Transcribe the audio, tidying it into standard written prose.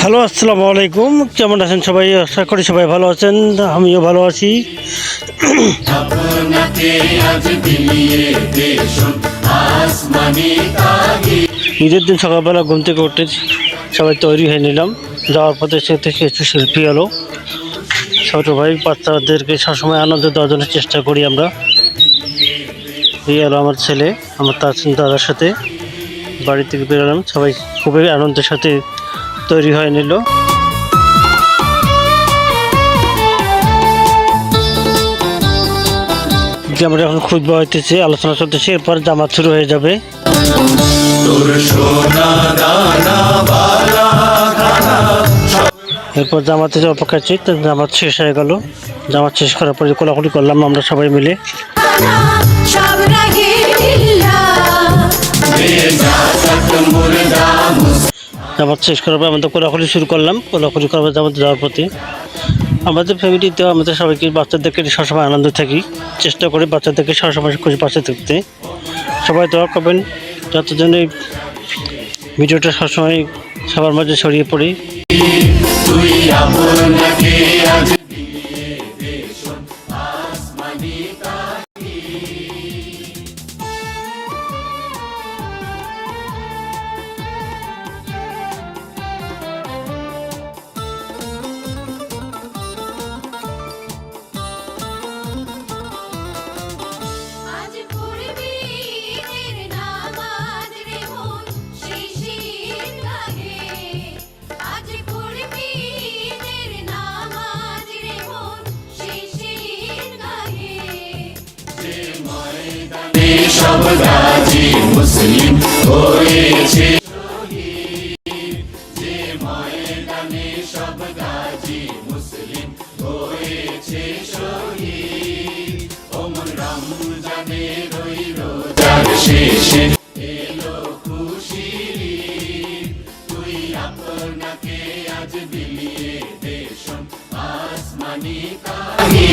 Hello, আসসালামু আলাইকুম। কেমন আছেন সবাই? আশা করি সবাই ভালো আছেন, আমিও ভালো আছি। ঈদের দিন সকালবেলা ঘুম থেকে উঠে সবাই তৈরি হয়ে নিলাম। যাওয়ার পথে সে থেকে কিছু শিল্পী এলো। ছোটো ভাই বাচ্চাদেরকে সবসময় আনন্দ দেওয়ার জন্য চেষ্টা করি আমরা। এই এলো আমার ছেলে, আমার দাদার সাথে বাড়ি থেকে বেরোলাম। সবাই খুবই আনন্দের সাথে তৈরি হয়ে নিল। আমরা এখন খুঁজবা হইতেছে, আলোচনা চলতেছে, এরপর জামাত শুরু হয়ে যাবে। এরপর জামাতে অপেক্ষা ছিল, জামাত শেষ হয়ে গেল। জামাত শেষ করার পরে কোলাকুলি করলাম আমরা সবাই মিলে। জামাত শেষ করার পর আমাদের কোলাকুলি শুরু করলাম। কোলাকুলি করার পর জামাতে যাওয়ার প্রতি আমাদের ফ্যামিলিতে আমাদের সবাইকে বাচ্চাদেরকে সবসময় আনন্দ থাকি, চেষ্টা করি বাচ্চাদেরকে সবসময় খুশি পাশে থাকতে। সবাই দোয়া করবেন যতজন এই ভিডিওটা সবসময় সবার মাঝে ছড়িয়ে পড়ি। সব গাজী মুসলিম হয়েছে যে ময়দানে, সব গাজী মুসলিম হয়েছে শহীদ। ওমর রমজানে রই রোজার শেষে এলো খুশির ঈদ। তুই আপনাকে আজ বিলিয়ে দে শোন আসমানি কাহিনী।